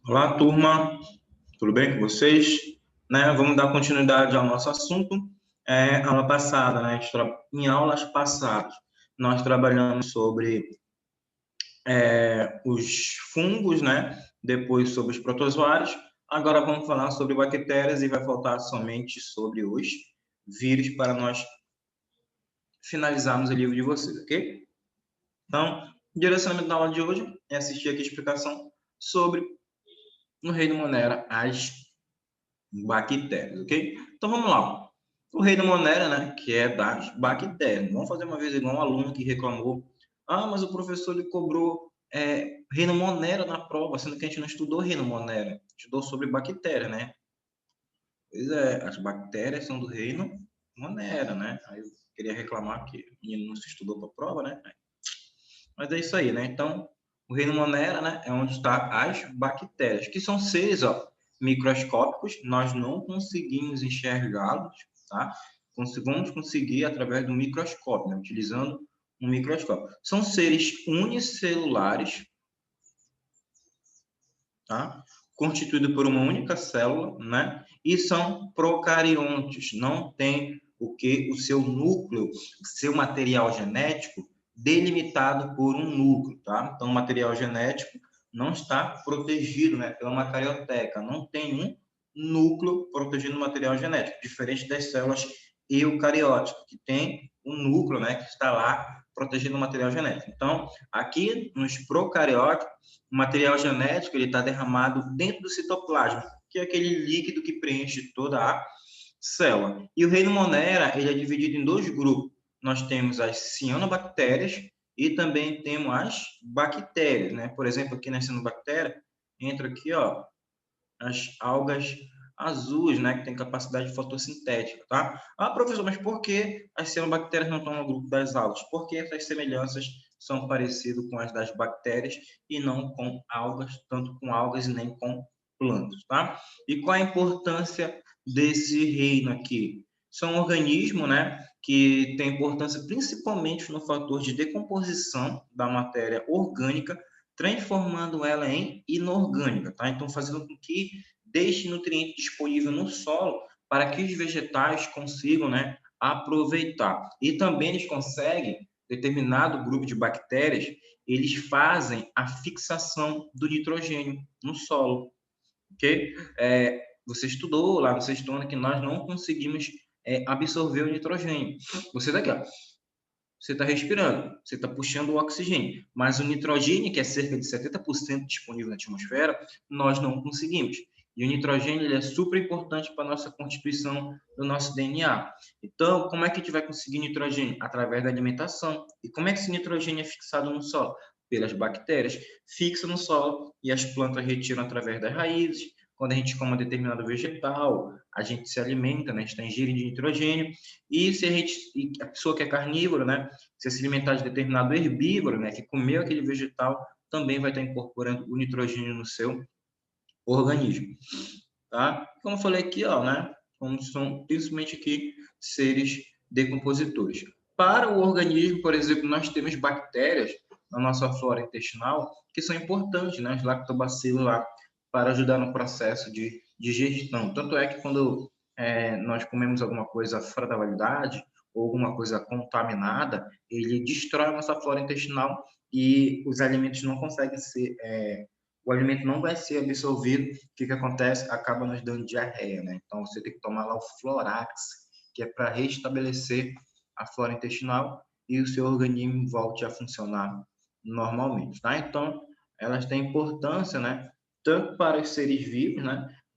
Olá, turma, tudo bem com vocês? Vamos dar continuidade ao nosso assunto. Aula passada, em aulas passadas, nós trabalhamos sobre os fungos, depois sobre os protozoários. Agora vamos falar sobre bactérias e vai faltar somente sobre os vírus para nós finalizarmos o livro de vocês, ok? Então, o direcionamento da aula de hoje é assistir aqui a explicação sobre no reino Monera as bactérias, ok? Então vamos lá. O reino Monera, que é das bactérias. Vamos fazer uma vez igual um aluno que reclamou. Ah, mas o professor lhe cobrou reino Monera na prova, sendo que a gente não estudou reino Monera. Estudou sobre bactérias, né? Pois é, as bactérias são do reino Monera, né? Aí eu queria reclamar que o menino não se estudou para a prova, né? Mas é isso aí, né? Então, o reino Monera, é onde está as bactérias, que são seres, microscópicos, nós não conseguimos enxergá-los, tá? Vamos conseguir através do microscópio, utilizando um microscópio. São seres unicelulares, tá? Constituídos por uma única célula, E são procariontes, não tem o seu núcleo, seu material genético delimitado por um núcleo, tá? Então, o material genético não está protegido, pela uma carioteca, não tem um núcleo protegendo o material genético, diferente das células eucarióticas, que tem um núcleo, que está lá protegendo o material genético. Então, aqui nos procarióticos, o material genético ele está derramado dentro do citoplasma, que é aquele líquido que preenche toda a célula. E o reino Monera ele é dividido em dois grupos. Nós temos as cianobactérias e também temos as bactérias, Por exemplo, aqui na cianobactéria, entra aqui, as algas azuis, que tem capacidade fotossintética, tá? Ah, professor, mas por que as cianobactérias não estão no grupo das algas? Porque essas semelhanças são parecidas com as das bactérias e não com algas, tanto com algas e nem com plantas, tá? E qual a importância desse reino aqui? São organismos, que têm importância principalmente no fator de decomposição da matéria orgânica, transformando ela em inorgânica, tá? Então, fazendo com que deixe nutriente disponível no solo para que os vegetais consigam, aproveitar. E também eles conseguem, determinado grupo de bactérias, eles fazem a fixação do nitrogênio no solo, ok? Você estudou lá no sexto ano que nós não conseguimos absorver o nitrogênio. Você daqui, você está respirando, você está puxando o oxigênio, mas o nitrogênio, que é cerca de 70% disponível na atmosfera, nós não conseguimos. E o nitrogênio ele é super importante para a nossa constituição do nosso DNA. Então, como é que a gente vai conseguir nitrogênio? Através da alimentação. E como é que esse nitrogênio é fixado no solo? Pelas bactérias. Fixa no solo e as plantas retiram através das raízes. Quando a gente come um determinado vegetal, a gente se alimenta, a gente está ingerindo nitrogênio. E se a pessoa que é carnívora, se alimentar de determinado herbívoro, que comeu aquele vegetal, também vai estar incorporando o nitrogênio no seu organismo, tá? Como eu falei aqui, como são principalmente aqui seres decompositores. Para o organismo, por exemplo, nós temos bactérias na nossa flora intestinal que são importantes, os lactobacilos lá, para ajudar no processo de digestão. Tanto é que quando nós comemos alguma coisa fora da validade ou alguma coisa contaminada, ele destrói a nossa flora intestinal e os alimentos não conseguem ser o alimento não vai ser absorvido, o que acontece? Acaba nos dando diarreia, Então, você tem que tomar lá o Florax, que é para restabelecer a flora intestinal e o seu organismo volte a funcionar normalmente, tá? Então, elas têm importância, tanto para os seres vivos,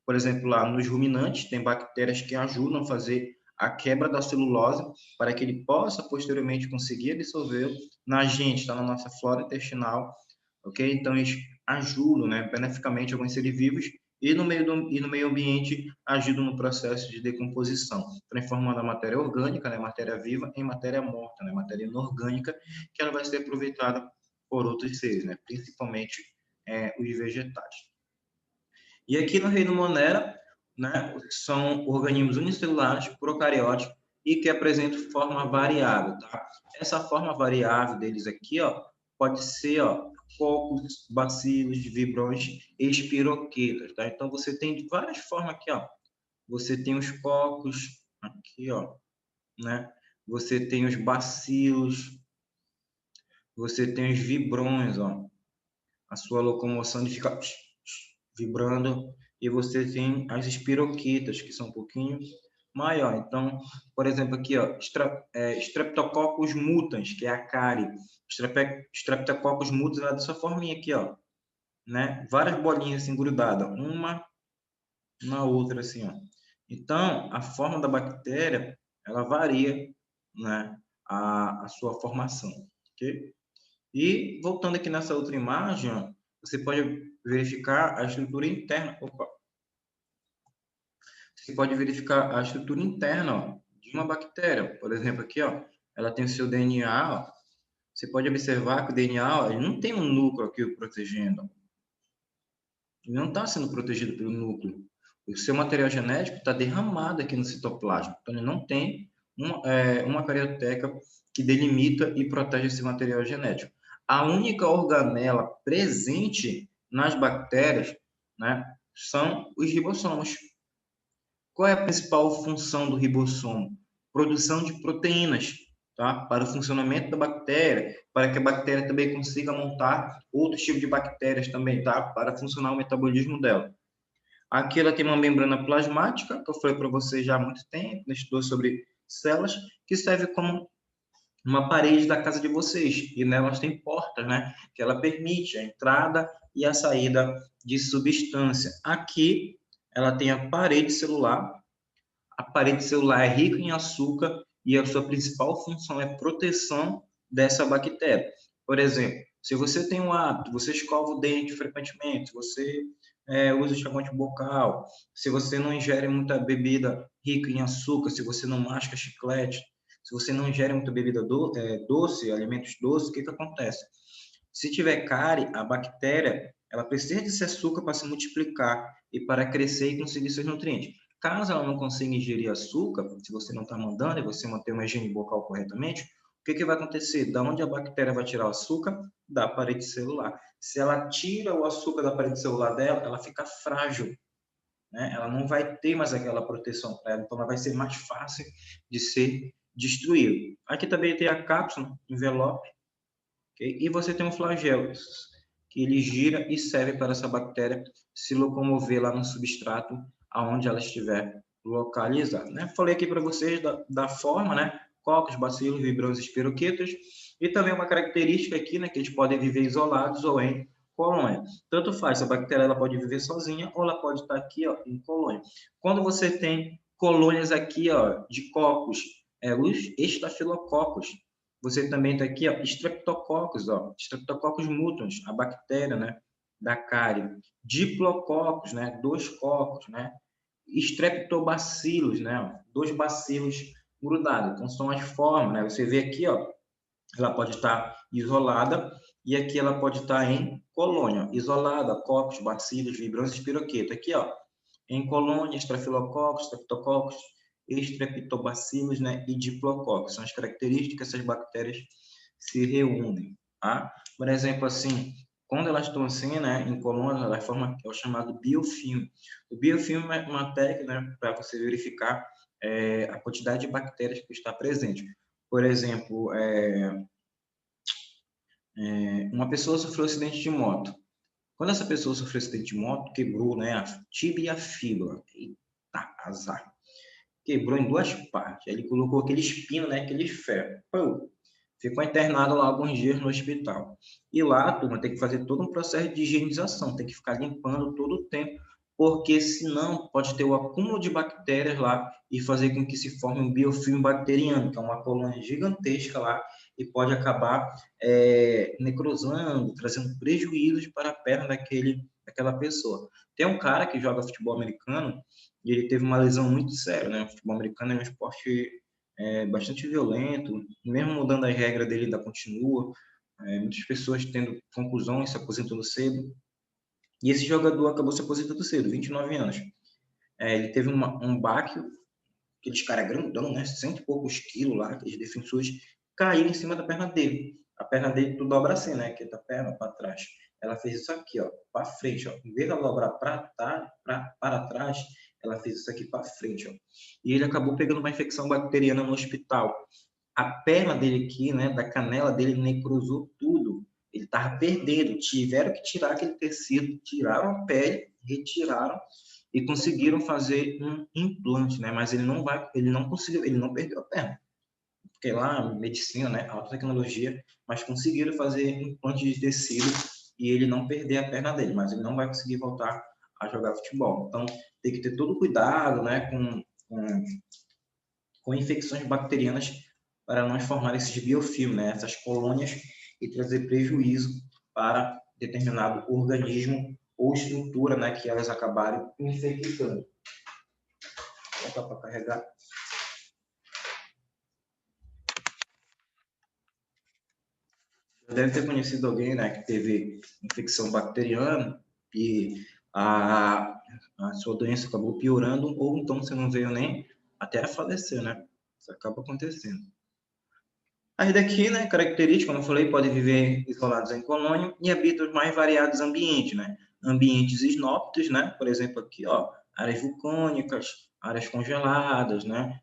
Por exemplo, lá nos ruminantes, tem bactérias que ajudam a fazer a quebra da celulose para que ele possa posteriormente conseguir absorver. Na gente, está na nossa flora intestinal, ok? Então, eles ajudam, beneficamente alguns seres vivos e no meio ambiente ajudam no processo de decomposição, transformando a matéria orgânica, matéria viva, em matéria morta, matéria inorgânica, que ela vai ser aproveitada por outros seres, principalmente os vegetais. E aqui no reino Monera, são organismos unicelulares, procarióticos, e que apresentam forma variável, tá? Essa forma variável deles aqui, pode ser, cocos, bacilos, vibrões e espiroquetas, tá? Então, você tem de várias formas aqui, ó. Você tem os cocos, aqui, ó, né? Você tem os bacilos, você tem os vibrões, ó. A sua locomoção de ficar vibrando, e você tem as espiroquetas, que são um pouquinho maior. Então, por exemplo, aqui, ó, Streptococcus mutans, que é a cárie. Streptococcus mutans é dessa forminha aqui, ó, né? Várias bolinhas assim grudadas, uma na outra, assim, ó. Então, a forma da bactéria, ela varia, né? A sua formação, ok? E, voltando aqui nessa outra imagem, ó, você pode verificar a estrutura interna. Opa! Você pode verificar a estrutura interna, ó, de uma bactéria. Por exemplo, aqui, ó, ela tem o seu DNA. Ó. Você pode observar que o DNA, ó, ele não tem um núcleo aqui o protegendo. Ele não está sendo protegido pelo núcleo. O seu material genético está derramado aqui no citoplasma. Então, ele não tem uma carioteca que delimita e protege esse material genético. A única organela presente nas bactérias, né, são os ribossomos. Qual é a principal função do ribossomo? Produção de proteínas, tá? Para o funcionamento da bactéria, para que a bactéria também consiga montar outros tipos de bactérias também, tá? Para funcionar o metabolismo dela. Aqui ela tem uma membrana plasmática, que eu falei para você já há muito tempo, né? Estudou sobre células, que serve como uma parede da casa de vocês. E nelas tem portas, né? Que ela permite a entrada e a saída de substância. Aqui ela tem a parede celular. A parede celular é rica em açúcar e a sua principal função é proteção dessa bactéria. Por exemplo, se você tem um hábito, você escova o dente frequentemente, você usa enxaguante bucal, se você não ingere muita bebida rica em açúcar, se você não masca chiclete, se você não ingere muita bebida doce, alimentos doces, o que acontece? Se tiver cárie, a bactéria ela precisa desse açúcar para se multiplicar e para crescer e conseguir seus nutrientes. Caso ela não consiga ingerir açúcar, se você não está mandando e você manter uma higiene bucal corretamente, o que vai acontecer? Da onde a bactéria vai tirar o açúcar? Da parede celular. Se ela tira o açúcar da parede celular dela, ela fica frágil, né? Ela não vai ter mais aquela proteção para ela, então ela vai ser mais fácil de ser destruída. Aqui também tem a cápsula, envelope, okay? E você tem um flagelo, que ele gira e serve para essa bactéria se locomover lá no substrato aonde ela estiver localizada, né? Falei aqui para vocês da forma, né? Cocos, bacilos, vibrões e espiroquetas, e também uma característica aqui, né? Que eles podem viver isolados ou em colônia. Tanto faz, a bactéria ela pode viver sozinha ou ela pode estar aqui, ó, em colônia. Quando você tem colônias aqui, ó, de cocos, os estafilococos, você também está aqui, ó, Streptococcus mutans, a bactéria, né, da cárie. Diplococos, né, 2 cocos, né? Streptobacillus, né, 2 bacilos grudados. Então, são as formas, né? Você vê aqui, ó, ela pode estar isolada e aqui ela pode estar em colônia. Isolada, cocos, bacilos, vibrões, espiroqueta. Aqui, ó, em colônia, Staphylococcus, Streptococcus, Streptobacillus, né, e Diplococcus. São as características que essas bactérias se reúnem, tá? Por exemplo, assim, quando elas estão assim, né, em colônia, elas formam o chamado biofilme. O biofilme é uma técnica, né, para você verificar a quantidade de bactérias que está presente. Por exemplo, uma pessoa sofreu um acidente de moto. Quando essa pessoa sofreu um acidente de moto, quebrou, né, a tíbia e a fíbula. Eita, azar. Quebrou em 2 partes. Aí ele colocou aquele espino, né, aquele ferro. Pô, ficou internado lá alguns dias no hospital. E lá, a turma tem que fazer todo um processo de higienização, tem que ficar limpando todo o tempo, porque senão pode ter o acúmulo de bactérias lá e fazer com que se forme um biofilme bacteriano, que é uma colônia gigantesca lá, e pode acabar necrosando, trazendo prejuízos para a perna daquela pessoa. Tem um cara que joga futebol americano e ele teve uma lesão muito séria, né? O futebol americano é um esporte bastante violento, mesmo mudando as regras dele, ainda continua. Muitas pessoas tendo conclusões, se aposentando cedo. E esse jogador acabou se aposentando cedo, 29 anos. Ele teve um baque, aqueles caras grandão, né? 100 e poucos quilos lá, aqueles defensores, caíram em cima da perna dele. a perna dele tu dobra assim, né? Que a perna para trás. Ela fez isso aqui, ó, para frente, ó. Em vez de ela dobrar para trás, ela fez isso aqui para frente, ó. E ele acabou pegando uma infecção bacteriana no hospital. A perna dele aqui, né, da canela dele, necrosou tudo. Ele estava perdendo. Tiveram que tirar aquele tecido, tiraram a pele, retiraram e conseguiram fazer um implante, né? Mas ele não conseguiu, ele não perdeu a perna. Porque lá, medicina, né, alta tecnologia, mas conseguiram fazer implante de tecido e ele não perder a perna dele, mas ele não vai conseguir voltar a jogar futebol. Então, tem que ter todo cuidado, né, com infecções bacterianas para não formar esses biofilmes, né, essas colônias, e trazer prejuízo para determinado organismo ou estrutura, né, que elas acabarem infectando. Vou botar para carregar. Deve ter conhecido alguém, né, que teve infecção bacteriana e a sua doença acabou piorando, ou então você não veio nem até a falecer, né? Isso acaba acontecendo. Aí daqui, né, características, como eu falei, podem viver isolados em colônia e habitam os mais variados ambientes, né? Ambientes inóspitos, né? Por exemplo, aqui, ó, áreas vulcânicas, áreas congeladas, né?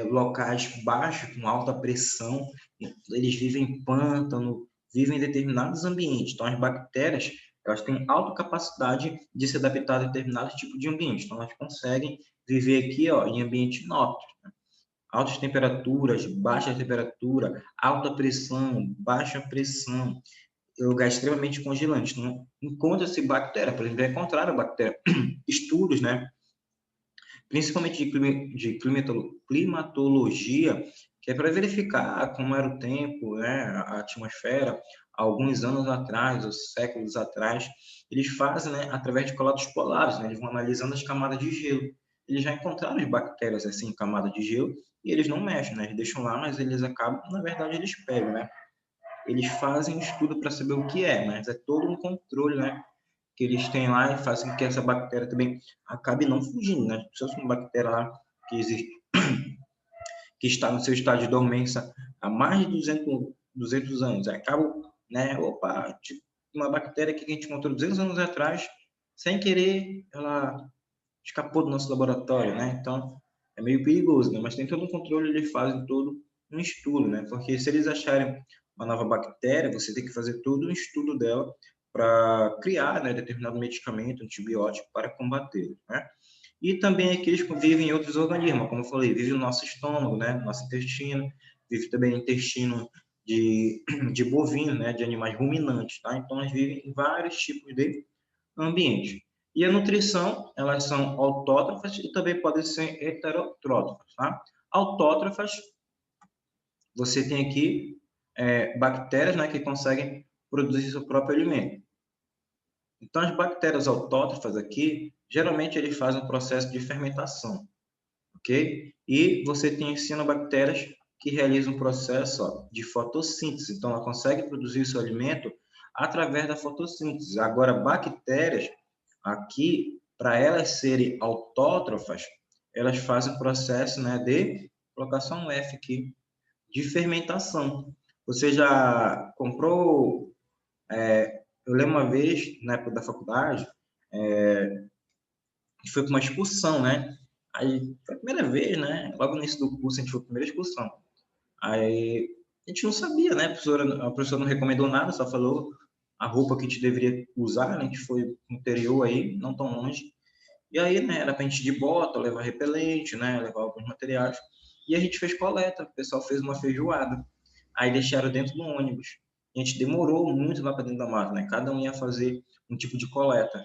Locais baixos, com alta pressão, eles vivem em pântano, vivem em determinados ambientes. Então, as bactérias, elas têm alta capacidade de se adaptar a determinados tipos de ambiente. Então, elas conseguem viver aqui, ó, em ambiente inóspito, né? Altas temperaturas, baixa temperatura, alta pressão, baixa pressão, lugar extremamente congelante. Então, encontra-se bactéria, por exemplo, é encontrar a bactéria. Estudos, né, principalmente de climatologia, que é para verificar como era o tempo, né, a atmosfera, alguns anos atrás, ou séculos atrás, eles fazem, né, através de colados polares, né, eles vão analisando as camadas de gelo. Eles já encontraram as bactérias assim em camada de gelo e eles não mexem, né, eles deixam lá, mas eles acabam, na verdade, eles pegam, né? Eles fazem um estudo para saber o que é, mas é todo um controle, né, que eles têm lá e fazem com que essa bactéria também acabe não fugindo, né? Se fosse uma bactéria lá que existe, que está no seu estado de dormência há mais de 200 anos, acaba, né? Opa, tipo, uma bactéria que a gente encontrou 200 anos atrás, sem querer, ela escapou do nosso laboratório, né? Então, é meio perigoso, né? Mas tem todo um controle, eles fazem todo um estudo, né? Porque se eles acharem uma nova bactéria, você tem que fazer todo um estudo dela para criar, né, determinado medicamento, antibiótico para combater, né? E também aqueles que vivem em outros organismos, como eu falei, vive no nosso estômago, né, no nosso intestino, vive também no intestino de bovino, né, de animais ruminantes, tá? Então, eles vivem em vários tipos de ambientes. E a nutrição, elas são autótrofas e também podem ser heterotrófas, tá? Autótrofas, você tem aqui bactérias, né, que conseguem produzir seu próprio alimento. Então, as bactérias autótrofas aqui, geralmente eles fazem um processo de fermentação, ok? E você tem cianobactérias que realizam um processo, ó, de fotossíntese. Então, ela consegue produzir seu alimento através da fotossíntese. Agora, bactérias, aqui, para elas serem autótrofas, elas fazem um processo, né, de colocação um F aqui, de fermentação. Você já comprou eu lembro uma vez, na época da faculdade, a gente foi para uma excursão, né? Aí foi a primeira vez, né? Logo no início do curso a gente foi para a primeira excursão. Aí a gente não sabia, né? A professora não recomendou nada, só falou a roupa que a gente deveria usar, né? A gente foi no interior aí, não tão longe. E aí, né? Era para a gente ir de bota, levar repelente, né? Levar alguns materiais. E a gente fez coleta, o pessoal fez uma feijoada. Aí deixaram dentro do ônibus. A gente demorou muito lá para dentro da mata, né? Cada um ia fazer um tipo de coleta.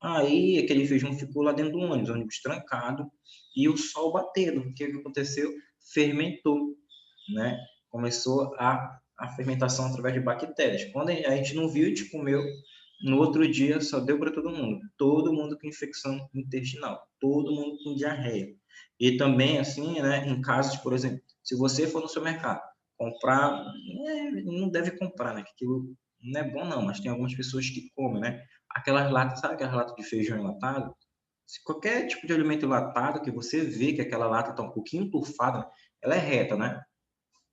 Aí aquele feijão ficou lá dentro do ônibus trancado e o sol batendo. O que aconteceu? Fermentou, né? Começou a fermentação através de bactérias. Quando a gente não viu, a gente comeu. No outro dia só deu para todo mundo. Todo mundo com infecção intestinal. Todo mundo com diarreia. E também, assim, né? Em casos, por exemplo, se você for no supermercado comprar, não deve comprar, né? Que aquilo não é bom não, mas tem algumas pessoas que comem, né? Aquelas latas, sabe aquelas latas de feijão enlatado? Se qualquer tipo de alimento enlatado que você vê que aquela lata está um pouquinho turfada, ela é reta, né?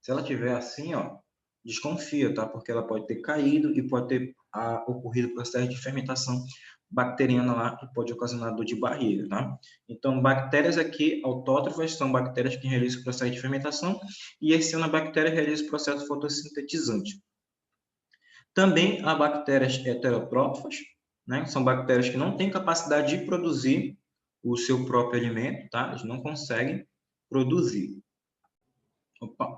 Se ela tiver assim, ó, desconfia, tá? Porque ela pode ter caído e pode ter ocorrido processo de fermentação bacteriana lá que pode ocasionar dor de barriga, tá? Então, bactérias aqui autótrofas são bactérias que realizam o processo de fermentação e as cianobactérias realizam o processo fotossintetizante. Também há bactérias heterotrófas, né? São bactérias que não têm capacidade de produzir o seu próprio alimento, tá? Eles não conseguem produzir. Opa,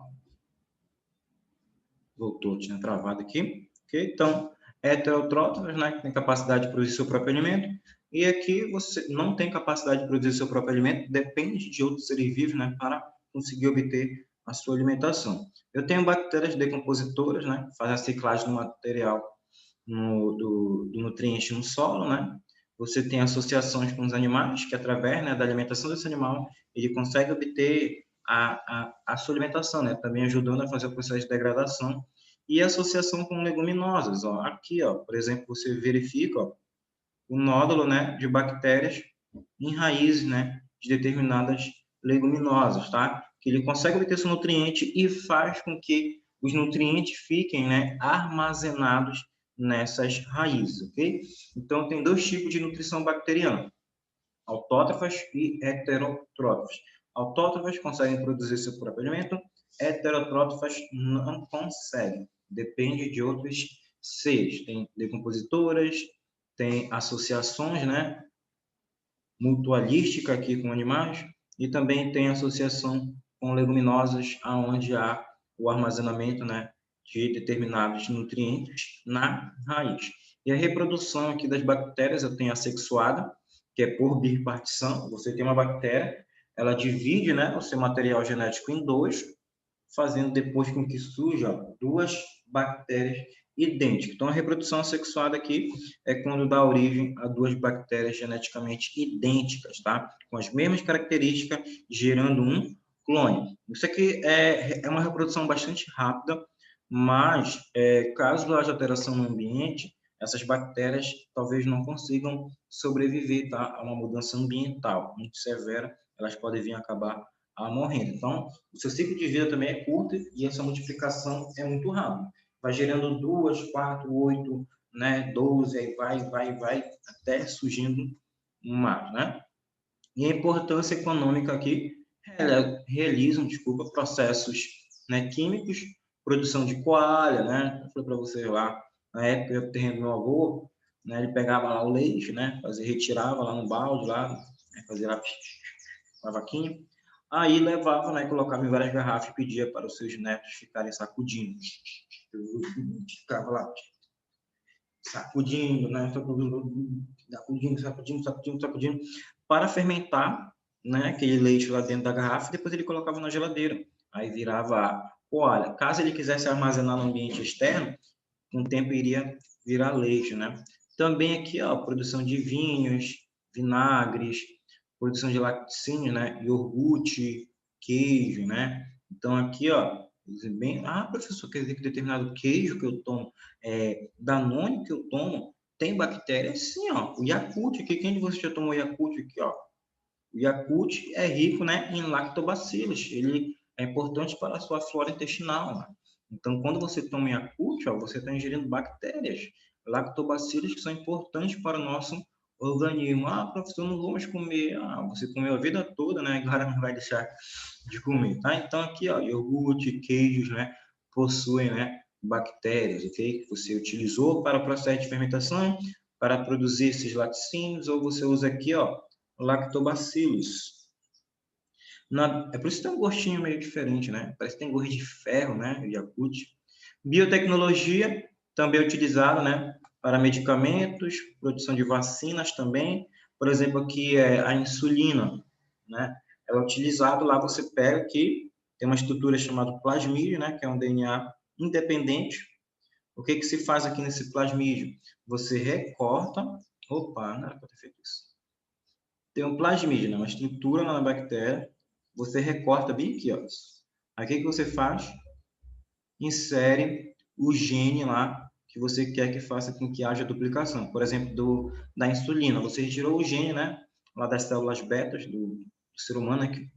voltou, tinha travado aqui. Okay? Então, heterotrófas, né? Que tem capacidade de produzir seu próprio alimento. E aqui você não tem capacidade de produzir seu próprio alimento, depende de outros seres vivos, né? Para conseguir obter a sua alimentação. Eu tenho bactérias decompositoras, né? Fazem a ciclagem do material do nutriente no solo, né? Você tem associações com os animais, que através, né, da alimentação desse animal, ele consegue obter a sua alimentação, né? Também ajudando a fazer o processo de degradação. E associação com leguminosas, ó. Aqui, ó, por exemplo, você verifica, ó, o nódulo, né, de bactérias em raízes, né, de determinadas leguminosas, tá? Que ele consegue obter esse nutriente e faz com que os nutrientes fiquem, né, armazenados nessas raízes, ok? Então, tem dois tipos de nutrição bacteriana, autótrofas e heterotrófas. Autótrofas conseguem produzir seu próprio alimento, heterotrófas não conseguem, depende de outros seres. Tem decompositoras, tem associações, né, mutualística aqui com animais e também tem associação com leguminosas, aonde há o armazenamento, né, de determinados nutrientes na raiz. E a reprodução aqui das bactérias eu tenho assexuada, que é por bipartição. Você tem uma bactéria, ela divide, né, o seu material genético em dois, fazendo depois com que surjam duas bactérias idênticas. Então, a reprodução assexuada aqui é quando dá origem a duas bactérias geneticamente idênticas, tá? Com as mesmas características, gerando um clone. Isso aqui é uma reprodução bastante rápida, mas caso haja alteração no ambiente, essas bactérias talvez não consigam sobreviver, tá? A uma mudança ambiental muito severa, elas podem vir a acabar morrendo. Então, o seu ciclo de vida também é curto e essa multiplicação é muito rápida. Vai gerando 2, 4, 8, né, 12, aí vai, até surgindo mais, né? E a importância econômica aqui, realizam, desculpa, processos, né, químicos, produção de coalha, né? Eu falei para você lá, na época do terreno do meu avô, né, ele pegava lá o leite, né, retirava lá no balde, lá, né, fazia lá a vaquinha, aí levava, né, colocava em várias garrafas e pedia para os seus netos ficarem sacudindo. Ficava lá sacudindo, né, sacudindo, para fermentar, né, aquele leite lá dentro da garrafa, e depois ele colocava na geladeira. Aí virava coalha. Caso ele quisesse armazenar no ambiente externo, com o tempo iria virar leite, né? Também aqui, ó, produção de vinhos, vinagres, produção de laticínios, né? Iogurte, queijo, né? Então aqui, ó, bem, professor, quer dizer que determinado queijo que eu tomo, Danone que eu tomo, tem bactérias? Sim, ó. O Yakult aqui, quem de vocês já tomou Yakult aqui, ó? O Yakult é rico, né, em lactobacilos. Ele é importante para a sua flora intestinal, né? Então, quando você toma Yakult, ó, você está ingerindo bactérias, lactobacilos que são importantes para o nosso organismo. Professor, não vou mais comer. Você comeu a vida toda, né? Agora não vai deixar de comer, tá? Então, aqui, ó, iogurte, queijos, né, possuem, né, bactérias, ok? Que você utilizou para o processo de fermentação, para produzir esses laticínios, ou você usa aqui, ó, lactobacilos. É por isso que tem um gostinho meio diferente, né? Parece que tem gosto de ferro, né? O Yakult. Biotecnologia, também é utilizada, né? Para medicamentos, produção de vacinas também. Por exemplo, aqui é a insulina, né? Ela é utilizada, lá você pega aqui, tem uma estrutura chamada plasmídio, né? Que é um DNA independente. O que que se faz aqui nesse plasmídio? Você recorta... Opa, não era para ter feito isso. Tem um plasmídio, né? Uma estrutura na bactéria. Você recorta bem aqui, ó. Aí o que você faz? Insere o gene lá que você quer que faça com que haja duplicação. Por exemplo, da insulina. Você retirou o gene, né? Lá das células betas do ser humano, aqui,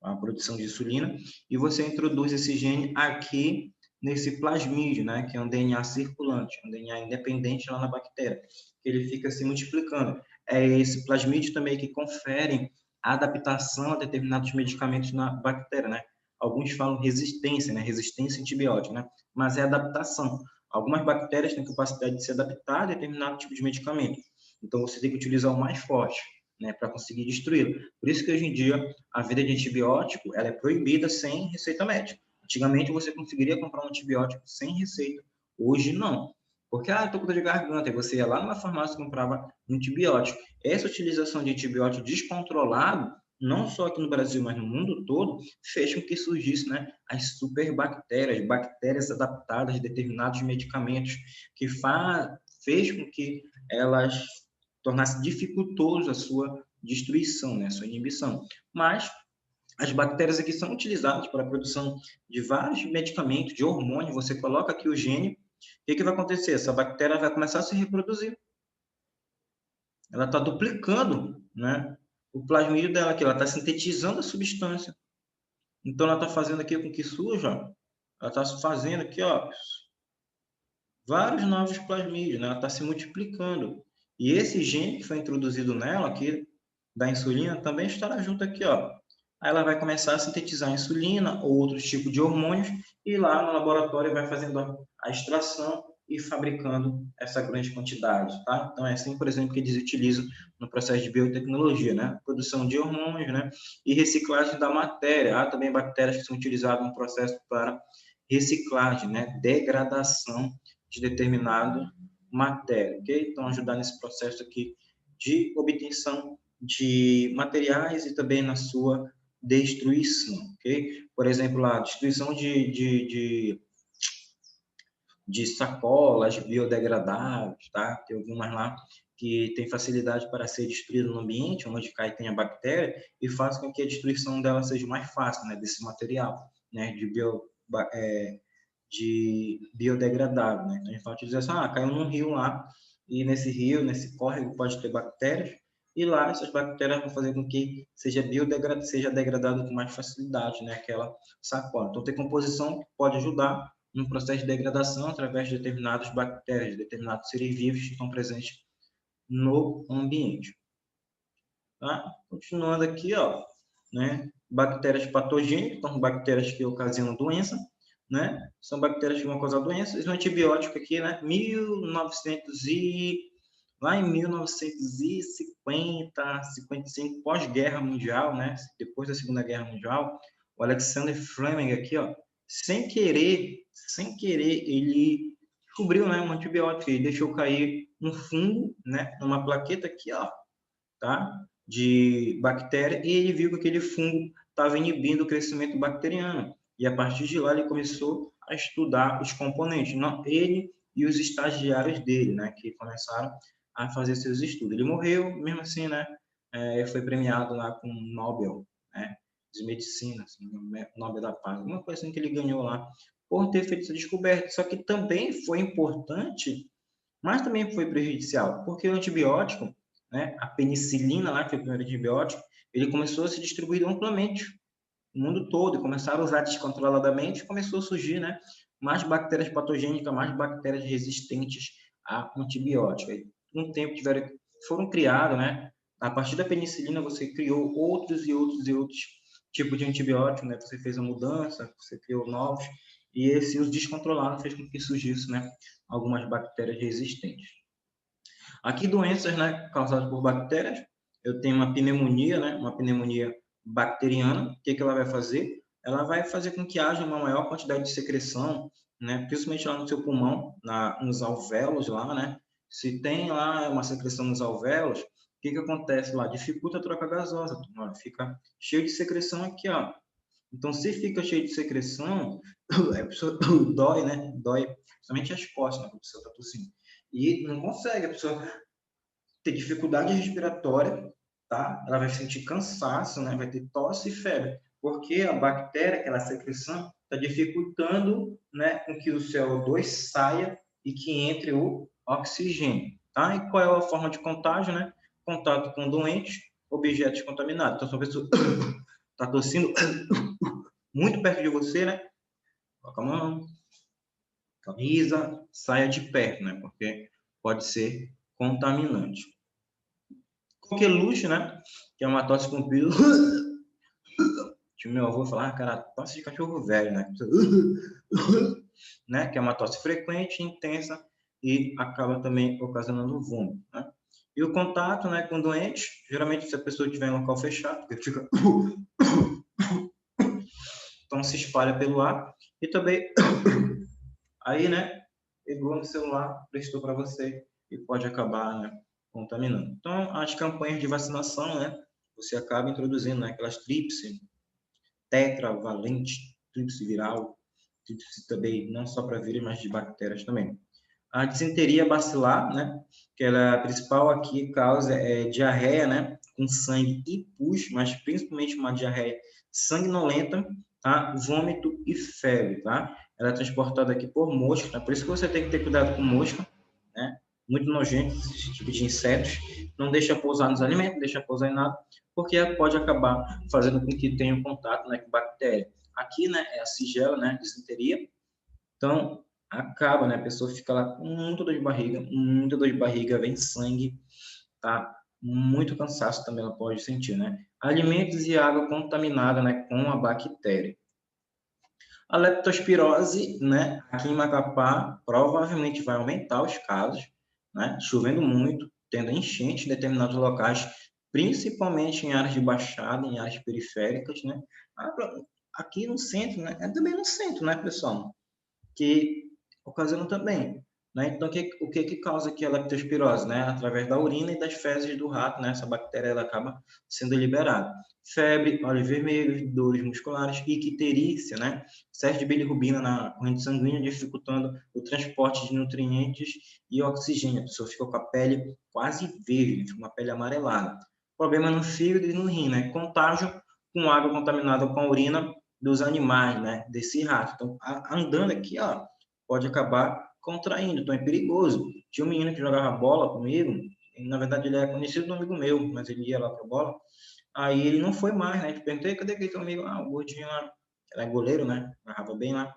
a produção de insulina, e você introduz esse gene aqui nesse plasmídio, né, que é um DNA circulante, um DNA independente lá na bactéria, que ele fica se multiplicando. É esse plasmídio também que confere adaptação a determinados medicamentos na bactéria, né? Alguns falam resistência, né, resistência antibiótica, né, mas é adaptação. Algumas bactérias têm capacidade de se adaptar a determinado tipo de medicamento. Então, você tem que utilizar o mais forte, né, para conseguir destruí-lo. Por isso que hoje em dia a venda de antibiótico ela é proibida sem receita médica. Antigamente você conseguiria comprar um antibiótico sem receita, hoje não. Porque, estou com dor de garganta, e você ia lá numa farmácia e comprava um antibiótico. Essa utilização de antibiótico descontrolado, não só aqui no Brasil, mas no mundo todo, fez com que surgisse, né, as superbactérias, bactérias adaptadas a determinados medicamentos, que fez com que elas tornasse dificultoso a sua destruição, né, a sua inibição. Mas as bactérias aqui são utilizadas para a produção de vários medicamentos, de hormônio. Você coloca aqui o gene, o que vai acontecer? Essa bactéria vai começar a se reproduzir. Ela está duplicando, né, o plasmídio dela aqui, ela está sintetizando a substância. Então, ela está fazendo aqui com que surja, ela está fazendo aqui, ó, vários novos plasmídios, né? Ela está se multiplicando. E esse gene que foi introduzido nela aqui, da insulina, também estará junto aqui, ó. Aí ela vai começar a sintetizar a insulina ou outros tipos de hormônios e lá no laboratório vai fazendo a extração e fabricando essa grande quantidade, tá? Então é assim, por exemplo, que eles utilizam no processo de biotecnologia, né? Produção de hormônios, né? E reciclagem da matéria. Há também bactérias que são utilizadas no processo para reciclagem, né? Degradação de determinada matéria, ok? Então, ajudar nesse processo aqui de obtenção de materiais e também na sua destruição, ok? Por exemplo, a destruição de sacolas biodegradáveis, tá? Tem algumas lá que tem facilidade para ser destruído no ambiente, onde cai tem a bactéria, e faz com que a destruição dela seja mais fácil, né? Desse material, né? De biodegradável, né? Então, a gente pode dizer assim, caiu num rio lá, e nesse rio, nesse córrego, pode ter bactérias, e lá essas bactérias vão fazer com que seja degradado com mais facilidade, né? Aquela sacola. Então, tem composição que pode ajudar no processo de degradação através de determinadas bactérias, de determinados seres vivos que estão presentes no ambiente. Tá? Continuando aqui, ó, né? Bactérias patogênicas, então bactérias que ocasionam doença, né? São bactérias que vão causar doenças. O antibiótico aqui, né? Lá em 1950, 55, pós-guerra mundial, né? Depois da Segunda Guerra Mundial, o Alexander Fleming aqui, ó, sem querer, ele descobriu, né, um antibiótico e deixou cair um fungo, né, numa plaqueta aqui, ó, tá? De bactéria, e ele viu que aquele fungo estava inibindo o crescimento bacteriano. E a partir de lá ele começou a estudar os componentes, não, ele e os estagiários dele, né, que começaram a fazer seus estudos. Ele morreu, mesmo assim, né, foi premiado lá com o Nobel, né, de medicina, assim, Nobel da Paz, uma coisa assim que ele ganhou lá por ter feito essa descoberta. Só que também foi importante, mas também foi prejudicial, porque o antibiótico, né, a penicilina lá, que foi o primeiro antibiótico, ele começou a se distribuir amplamente no mundo todo, e começaram a usar descontroladamente, e começou a surgir, né, mais bactérias patogênicas, mais bactérias resistentes a antibiótico. Aí, com o tempo foram criados, né, a partir da penicilina você criou outros e outros e outros tipos de antibiótico, né, você fez a mudança, você criou novos, e esse uso descontrolado fez com que surgisse, né, algumas bactérias resistentes. Aqui, doenças, né, causadas por bactérias, eu tenho uma pneumonia, né, uma pneumonia bacteriana. O que ela vai fazer? Ela vai fazer com que haja uma maior quantidade de secreção, né, principalmente lá no seu pulmão, nos alvéolos lá, né? Se tem lá uma secreção nos alvéolos, o que acontece lá? Dificulta a troca gasosa, fica cheio de secreção aqui, ó. Então, se fica cheio de secreção, a pessoa dói, né? Dói, principalmente as costas, né? A pessoa está tossindo. E não consegue, a pessoa ter dificuldade respiratória, tá? Ela vai sentir cansaço, né? Vai ter tosse e febre, porque a bactéria, aquela secreção, está dificultando, né, com que o CO2 saia e que entre o oxigênio, tá? E qual é a forma de contágio, né? Contato com doentes, objetos contaminados. Então, se a pessoa tá tossindo muito perto de você, né? Coloca a mão, camisa, saia de perto, né? Porque pode ser contaminante. Coqueluche, né? Que é uma tosse com pelo. Que meu avô falava, cara, tosse de cachorro velho, né? Né? Que é uma tosse frequente, intensa e acaba também ocasionando vômito, né? E o contato, né, com o doente, geralmente se a pessoa estiver em local fechado, porque fica então se espalha pelo ar e também aí, né, pegou no celular, prestou para você e pode acabar, né, contaminando. Então, as campanhas de vacinação, né, você acaba introduzindo, né, aquelas tríplice, tetravalente, tríplice viral, tríplice também, não só para vírus, mas de bactérias também. A disenteria bacilar, né, que ela, a principal aqui causa é diarreia, né, com sangue e pus, mas principalmente uma diarreia sanguinolenta, tá? Vômito e febre, tá? Ela é transportada aqui por mosca, tá? Por isso que você tem que ter cuidado com mosca, né? Muito nojento esse tipo de insetos. Não deixa pousar nos alimentos, não deixa pousar em nada, porque pode acabar fazendo com que tenha um contato, né, com bactéria. Aqui, né, é a sigela, né, disenteria. Então, acaba, né? A pessoa fica lá com muita dor de barriga, vem sangue, tá? Muito cansaço também ela pode sentir, né? Alimentos e água contaminada, né, com a bactéria. A leptospirose, né, aqui em Macapá, provavelmente vai aumentar os casos, né? Chovendo muito, tendo enchente em determinados locais, principalmente em áreas de baixada, em áreas periféricas, né? Aqui no centro, né? É também no centro, né, pessoal? Que ocasionam também. Né? Então, o que causa aqui a leptospirose? Né? Através da urina e das fezes do rato, né? Essa bactéria ela acaba sendo liberada. Febre, olhos vermelhos, dores musculares, icterícia, né? Excesso de bilirrubina na corrente sanguínea, dificultando o transporte de nutrientes e oxigênio. A pessoa fica com a pele quase verde, fica uma pele amarelada. Problema no fígado e no rim, né? Contágio com água contaminada com a urina dos animais, né? Desse rato. Então, andando aqui, ó, pode acabar contraindo, então é perigoso. Tinha um menino que jogava bola comigo, e, na verdade ele é conhecido do amigo meu, mas ele ia lá para bola, aí ele não foi mais, né? Eu perguntei, cadê aquele teu amigo? Ah, o gordinho lá, ele é goleiro, né? Agarrava bem lá.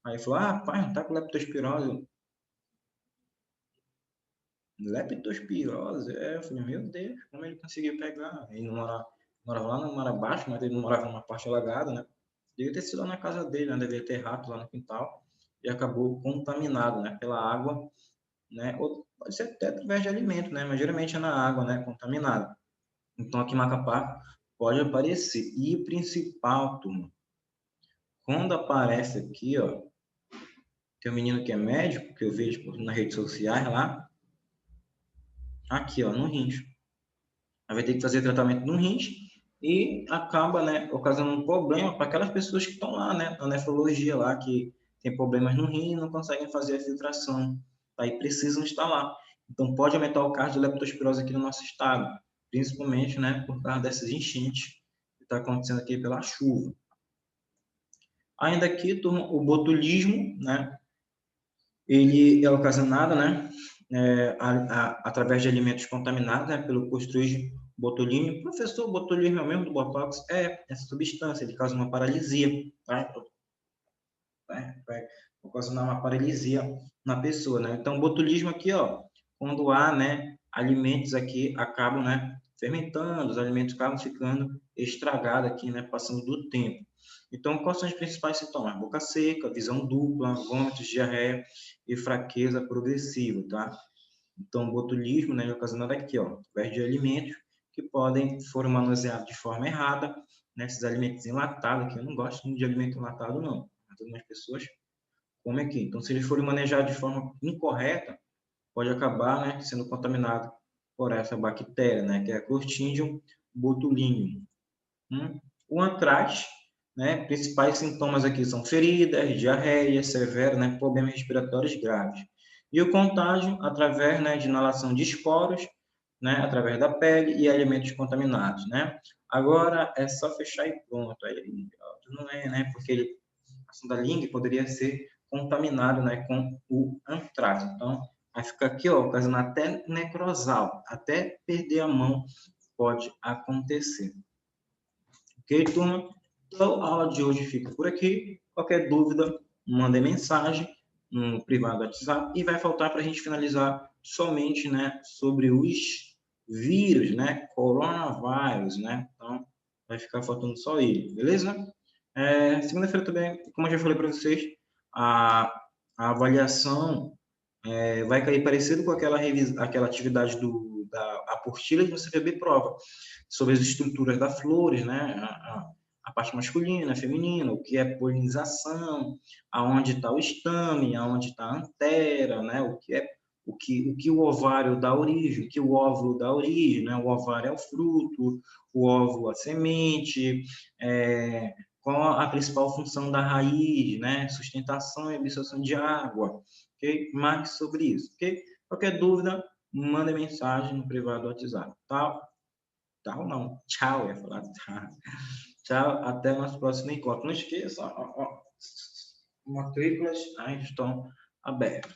Aí ele falou, ah, pai, não tá com leptospirose. Leptospirose? É, eu falei, meu Deus, como ele conseguiu pegar? Ele não morava lá no Mar Abaixo, mas ele não morava numa parte alagada, né? Devia ter sido lá na casa dele, né? Devia ter rato lá no quintal e acabou contaminado, né? Pela água, né? Ou pode ser até através de alimento, né? Mas geralmente é na água, né? Contaminada. Então aqui em Macapá pode aparecer. E o principal, turma, quando aparece aqui, ó, tem um menino que é médico, que eu vejo nas redes sociais lá, aqui, ó, no rins. Aí vai ter que fazer tratamento no rins e acaba, né, ocasionando um problema para aquelas pessoas que estão lá, né, na nefrologia lá, que tem problemas no rim e não conseguem fazer a filtração. Aí precisam estar lá. Então pode aumentar o caso de leptospirose aqui no nosso estado, principalmente, né, por causa dessas enchentes que está acontecendo aqui pela chuva. Ainda aqui, turma, o botulismo, né, ele é ocasionado, né, através de alimentos contaminados, né, pelo Clostridium botulinum. Professor, botulismo é o mesmo do Botox? É, essa substância, ele causa uma paralisia, tá? Vai ocasionar uma paralisia na pessoa, né? Então, botulismo aqui, ó, quando há, né, alimentos aqui acabam, né, fermentando, os alimentos acabam ficando estragados aqui, né, passando do tempo. Então, quais são os principais sintomas? Boca seca, visão dupla, vômitos, diarreia e fraqueza progressiva, tá? Então, botulismo, né, é ocasionado aqui, ó, através de alimentos que podem foram manuseados de forma errada, né, esses alimentos enlatados aqui, eu não gosto de alimento enlatado, não. Algumas pessoas comem aqui. Então, se eles forem manejados de forma incorreta, pode acabar, né, sendo contaminado por essa bactéria, né, que é a Clostridium botulinum. O antrax, né, principais sintomas aqui são feridas, diarreia severa, né, problemas respiratórios graves. E o contágio através, né, de inalação de esporos, né, através da pele e alimentos contaminados, né? Agora é só fechar e pronto. Aí não é, né? Porque a sonda Ling poderia ser contaminado, né, com o antrax. Então, vai ficar aqui, ó, ocasionando até necrosal, até perder a mão pode acontecer. Ok, turma? Então, a aula de hoje fica por aqui. Qualquer dúvida, mandem mensagem no privado do WhatsApp e vai faltar para a gente finalizar somente, né, sobre os vírus, né, coronavírus, né? Então, vai ficar faltando só ele, beleza? Segunda-feira também, como eu já falei para vocês, a avaliação vai cair parecido com aquela atividade da apostila de você beber prova, sobre as estruturas das flores, né? A parte masculina, feminina, o que é polinização, aonde está o estame, aonde está a antera, né? O que o ovário dá origem, o que o óvulo dá origem, né? O ovário é o fruto, o óvulo a semente, qual a principal função da raiz, né? Sustentação e absorção de água, ok? Marque sobre isso, ok? Qualquer dúvida, manda mensagem no privado do WhatsApp, tá? Tá ou não? Tchau, eu ia falar tá. Tchau, até o nosso próximo encontro. Não esqueça, matrículas estão abertas.